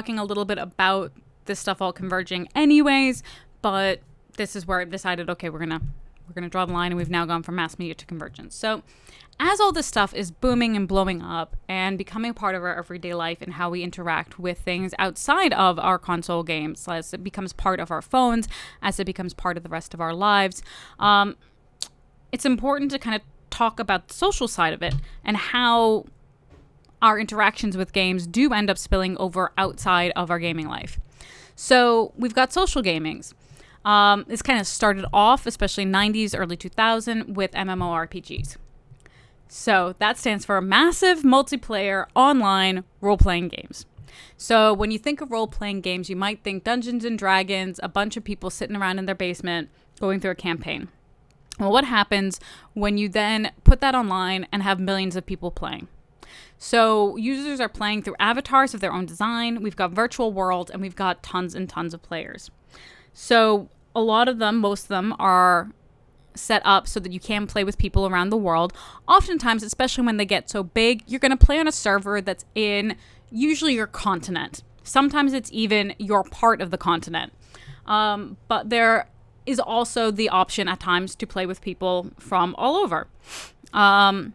talking a little bit about this stuff all converging anyways, but this is where I've decided, okay, we're gonna draw the line, and we've now gone from mass media to convergence. So as all this stuff is booming and blowing up and becoming a part of our everyday life and how we interact with things outside of our console games, as it becomes part of our phones, as it becomes part of the rest of our lives, it's important to kind of talk about the social side of it and how our interactions with games do end up spilling over outside of our gaming life. So we've got social gamings. This kind of started off, especially 90s, early 2000, with MMORPGs. So that stands for massive multiplayer online role-playing games. So when you think of role-playing games, you might think Dungeons and Dragons, a bunch of people sitting around in their basement going through a campaign. Well, what happens when you then put that online and have millions of people playing? So users are playing through avatars of their own design. We've got virtual worlds, and we've got tons and tons of players. So a lot of them, most of them, are set up so that you can play with people around the world. Oftentimes, especially when they get so big, you're going to play on a server that's in usually your continent. Sometimes it's even your part of the continent. But there is also the option at times to play with people from all over. And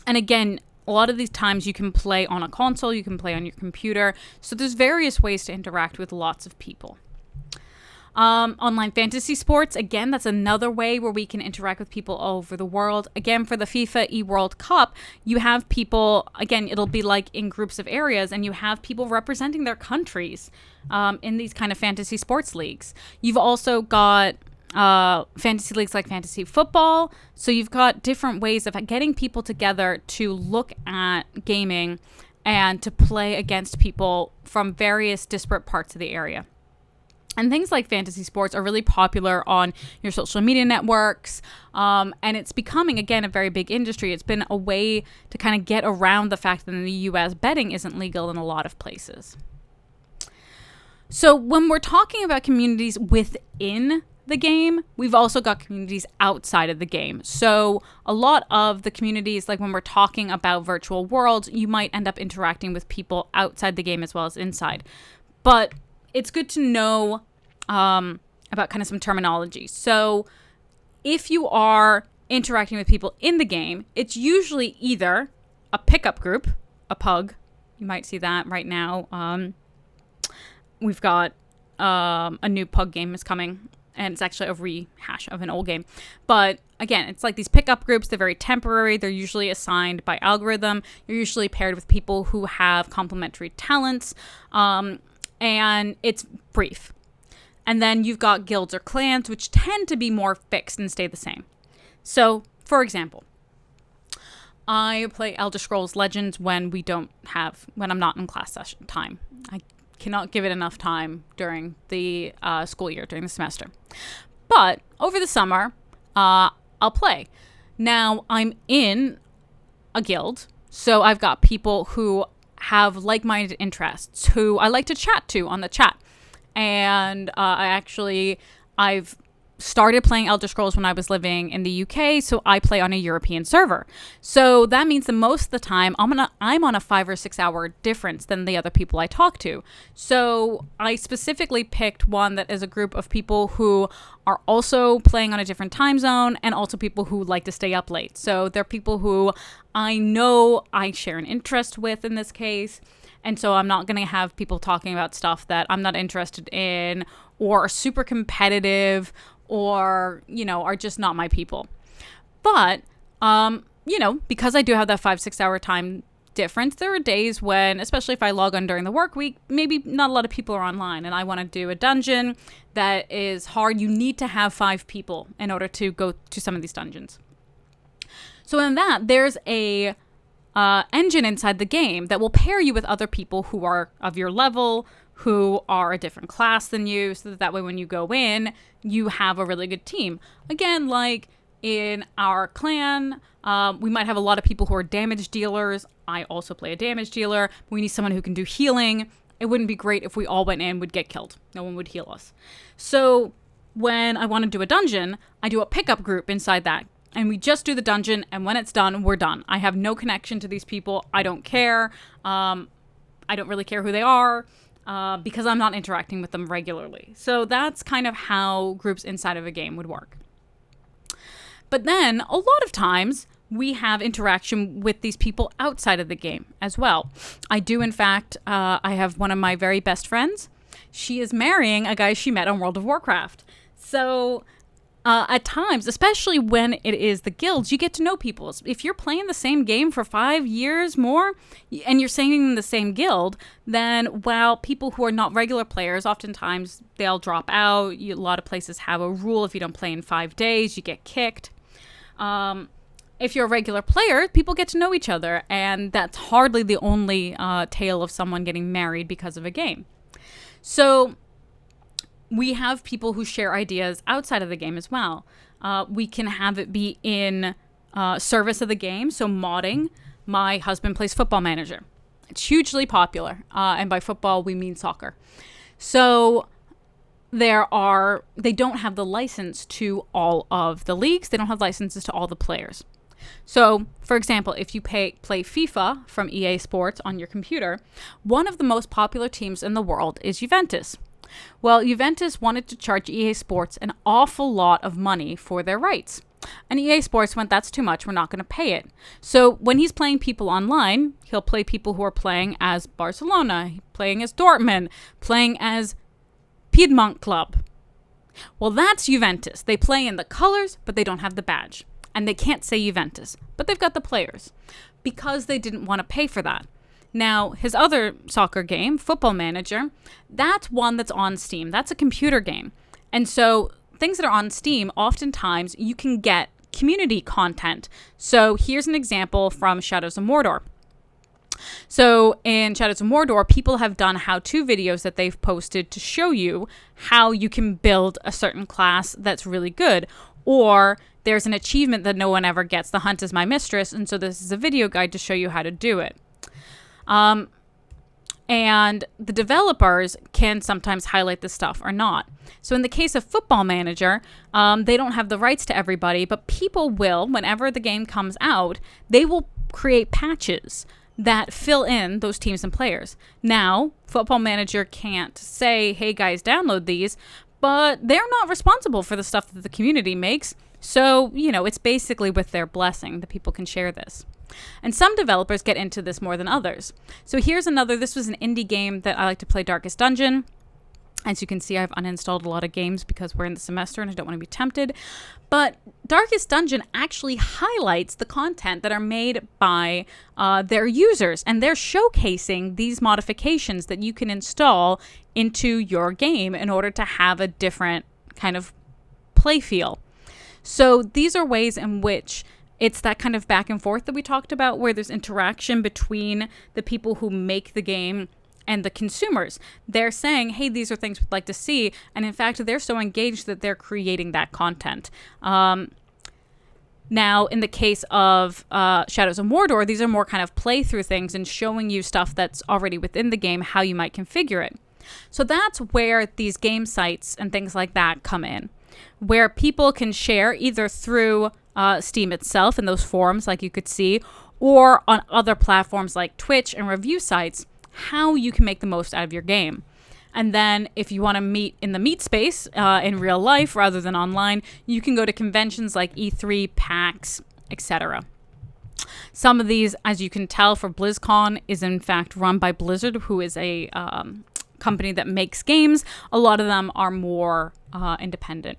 again, a lot of these times you can play on a console, you can play on your computer. So there's various ways to interact with lots of people. Online fantasy sports, again, that's another way where we can interact with people all over the world. Again, for the FIFA eWorld Cup, you have people, again, it'll be like in groups of areas, and you have people representing their countries in these kind of fantasy sports leagues. You've also got fantasy leagues like fantasy football. So you've got different ways of getting people together to look at gaming and to play against people from various disparate parts of the area. And things like fantasy sports are really popular on your social media networks. And it's becoming, again, a very big industry. It's been a way to kind of get around the fact that in the US, betting isn't legal in a lot of places. So when we're talking about communities within the game, we've also got communities outside of the game. So a lot of the communities, like when we're talking about virtual worlds, you might end up interacting with people outside the game as well as inside. But it's good to know about kind of some terminology. So if you are interacting with people in the game, it's usually either a pickup group, a pug. You might see that right now. We've got a new pug game is coming, and it's actually a rehash of an old game. But again, it's like these pickup groups. They're very temporary. They're usually assigned by algorithm. You're usually paired with people who have complementary talents. And it's brief. And then you've got guilds or clans, which tend to be more fixed and stay the same. So, for example, I play Elder Scrolls Legends when I'm not in class session time. I cannot give it enough time during the school year, during the semester. But over the summer, I'll play. Now, I'm in a guild, so I've got people who have like-minded interests who I like to chat to on the chat. And I've started playing Elder Scrolls when I was living in the UK, so I play on a European server. So that means that most of the time I'm on a 5 or 6 hour difference than the other people I talk to. So I specifically picked one that is a group of people who are also playing on a different time zone and also people who like to stay up late. So they're people who I know I share an interest with in this case. And so I'm not going to have people talking about stuff that I'm not interested in or are super competitive or, are just not my people. But, because I do have that 5-6 hour time difference, there are days when, especially if I log on during the work week, maybe not a lot of people are online and I want to do a dungeon that is hard. You need to have 5 people in order to go to some of these dungeons. So in that, there's a engine inside the game that will pair you with other people who are of your level, who are a different class than you, so that way when you go in, you have a really good team. Again, like in our clan, we might have a lot of people who are damage dealers. I also play a damage dealer. We need someone who can do healing. It wouldn't be great if we all went in and would get killed. No one would heal us. So when I want to do a dungeon, I do a pickup group inside that. And we just do the dungeon, and when it's done, we're done. I have no connection to these people. I don't care. I I don't really care who they are because I'm not interacting with them regularly. So that's kind of how groups inside of a game would work. But then a lot of times we have interaction with these people outside of the game as well. I do, in fact, I have one of my very best friends. She is marrying a guy she met on World of Warcraft. So at times, especially when it is the guilds, you get to know people. If you're playing the same game for 5 years more and you're staying in the same guild, then while people who are not regular players, oftentimes they'll drop out. A lot of places have a rule: if you don't play in 5 days, you get kicked. If you're a regular player, people get to know each other, and that's hardly the only tale of someone getting married because of a game. So we have people who share ideas outside of the game as well. We can have it be in service of the game. So modding. My husband plays Football Manager. It's hugely popular. And by football, we mean soccer. So they don't have the license to all of the leagues. They don't have licenses to all the players. So, for example, if you play FIFA from EA Sports on your computer, one of the most popular teams in the world is Juventus. Well, Juventus wanted to charge EA Sports an awful lot of money for their rights. And EA Sports went, that's too much, we're not going to pay it. So when he's playing people online, he'll play people who are playing as Barcelona, playing as Dortmund, playing as Piedmont Club. Well, that's Juventus. They play in the colors, but they don't have the badge. And they can't say Juventus, but they've got the players because they didn't want to pay for that. Now, his other soccer game, Football Manager, that's one that's on Steam. That's a computer game. And so things that are on Steam, oftentimes you can get community content. So here's an example from Shadows of Mordor. So in Shadows of Mordor, people have done how-to videos that they've posted to show you how you can build a certain class that's really good. Or there's an achievement that no one ever gets. The hunt is my mistress. And so this is a video guide to show you how to do it. And the developers can sometimes highlight this stuff or not. So in the case of Football Manager, they don't have the rights to everybody, but people will, whenever the game comes out, they will create patches that fill in those teams and players. Now, Football Manager can't say, hey guys, download these, but they're not responsible for the stuff that the community makes. So, it's basically with their blessing that people can share this. And some developers get into this more than others. So here's another. This was an indie game that I like to play, Darkest Dungeon. As you can see, I've uninstalled a lot of games because we're in the semester and I don't want to be tempted. But Darkest Dungeon actually highlights the content that are made by their users. And they're showcasing these modifications that you can install into your game in order to have a different kind of play feel. So these are ways in which it's that kind of back and forth that we talked about, where there's interaction between the people who make the game and the consumers. They're saying, hey, these are things we'd like to see. And in fact, they're so engaged that they're creating that content. Now, in the case of Shadows of Mordor, these are more kind of playthrough things and showing you stuff that's already within the game, how you might configure it. So that's where these game sites and things like that come in, where people can share either through Steam itself in those forums like you could see, or on other platforms like Twitch and review sites, how you can make the most out of your game. And then if you want to meet in the meet space in real life rather than online, you can go to conventions like E3, PAX, etc. Some of these, as you can tell, for BlizzCon is in fact run by Blizzard, who is a company that makes games. A lot of them are more independent.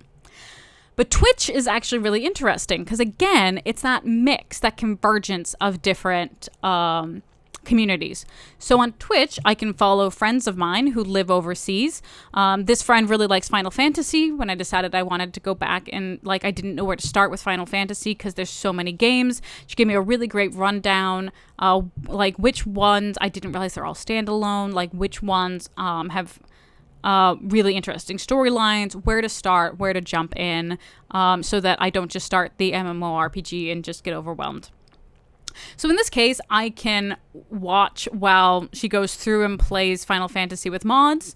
But Twitch is actually really interesting because, again, it's that mix, that convergence of different communities. So on Twitch, I can follow friends of mine who live overseas. This friend really likes Final Fantasy. When I decided I wanted to go back and, I didn't know where to start with Final Fantasy because there's so many games. She gave me a really great rundown, which ones, I didn't realize they're all standalone, which ones have really interesting storylines, where to start, where to jump in, so that I don't just start the MMORPG and just get overwhelmed. So in this case, I can watch while she goes through and plays Final Fantasy with mods,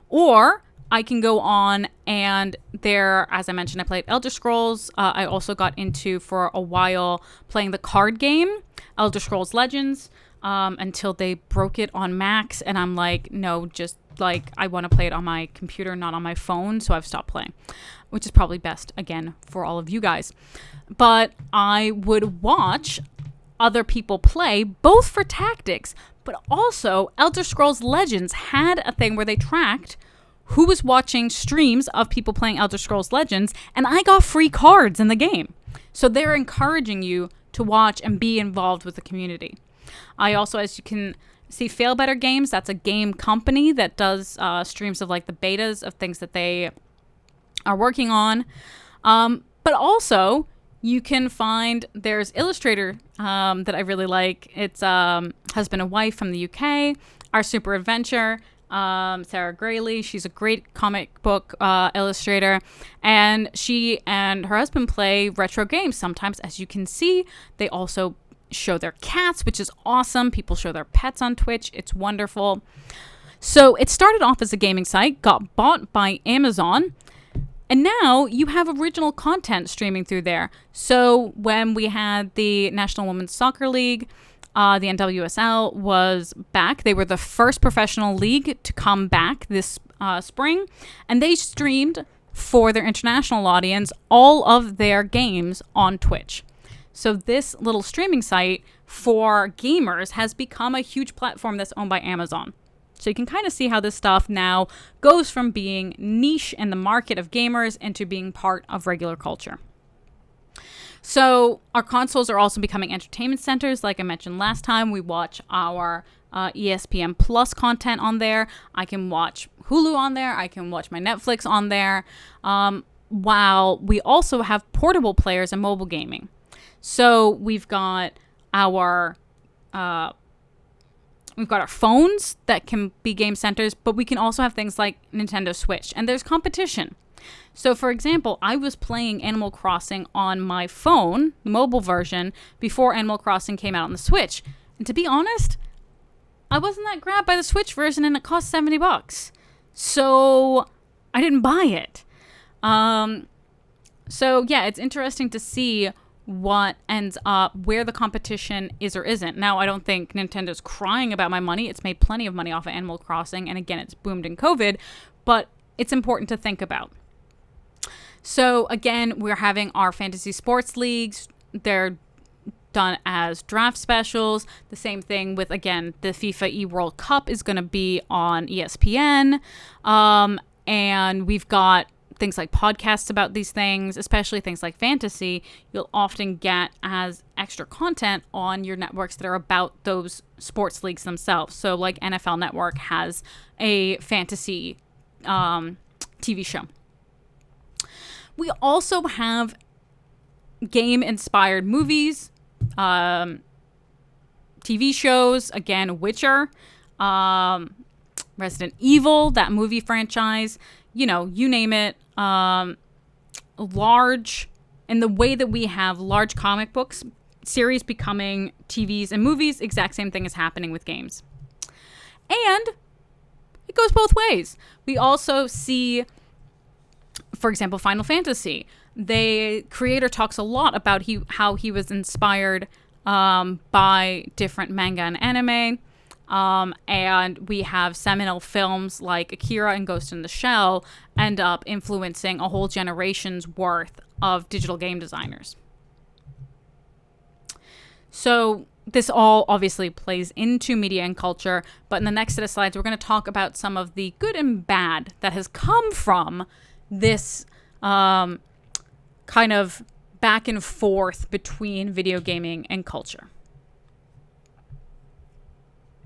or I can go on and as I mentioned, I played Elder Scrolls. I also got into, for a while, playing the card game, Elder Scrolls Legends. until they broke it on Macs. And I'm like, no, just like, I want to play it on my computer, not on my phone. So I've stopped playing, which is probably best, again, for all of you guys. But I would watch other people play, both for tactics, but also Elder Scrolls Legends had a thing where they tracked who was watching streams of people playing Elder Scrolls Legends, and I got free cards in the game. So they're encouraging you to watch and be involved with the community. I also, as you can see, Fail Better Games, that's a game company that does streams of like the betas of things that they are working on. But also, you can find, there's Illustrator that I really like. It's husband and wife from the UK, Our Super Adventure, Sarah Grayley. She's a great comic book illustrator, and she and her husband play retro games. Sometimes, as you can see, they also show their cats, which is awesome. People show their pets on Twitch. It's wonderful. So it started off as a gaming site, got bought by Amazon, and now you have original content streaming through there. So when we had the National Women's Soccer League, the NWSL was back. They were the first professional league to come back this spring, and they streamed for their international audience all of their games on Twitch. So this little streaming site for gamers has become a huge platform that's owned by Amazon. So you can kind of see how this stuff now goes from being niche in the market of gamers into being part of regular culture. So our consoles are also becoming entertainment centers. Like I mentioned last time, we watch our ESPN Plus content on there. I can watch Hulu on there. I can watch my Netflix on there. While we also have portable players and mobile gaming. So we've got our phones that can be game centers, but we can also have things like Nintendo Switch, and there's competition. So, for example, I was playing Animal Crossing on my phone, the mobile version, before Animal Crossing came out on the Switch. And to be honest, I wasn't that grabbed by the Switch version, and it cost $70. So I didn't buy it. So yeah, it's interesting to see what ends up, where the competition is or isn't. Now, I don't think Nintendo's crying about my money. It's made plenty of money off of Animal Crossing. And again, it's boomed in COVID, but it's important to think about. So again, we're having our fantasy sports leagues. They're done as draft specials. The same thing with, again, the FIFA eWorld Cup is going to be on ESPN. And we've got things like podcasts about these things, especially things like fantasy, you'll often get as extra content on your networks that are about those sports leagues themselves. So like NFL Network has a fantasy TV show. We also have game-inspired movies, TV shows, again, Witcher, Resident Evil, that movie franchise, you know, you name it. Large, in the way that we have large comic books series becoming TVs and movies, exact same thing is happening with games. And it goes both ways. We also see, for example, Final Fantasy. The creator talks a lot about how he was inspired by different manga and anime. And we have seminal films like Akira and Ghost in the Shell end up influencing a whole generation's worth of digital game designers. So this all obviously plays into media and culture, but in the next set of slides, we're going to talk about some of the good and bad that has come from this kind of back and forth between video gaming and culture.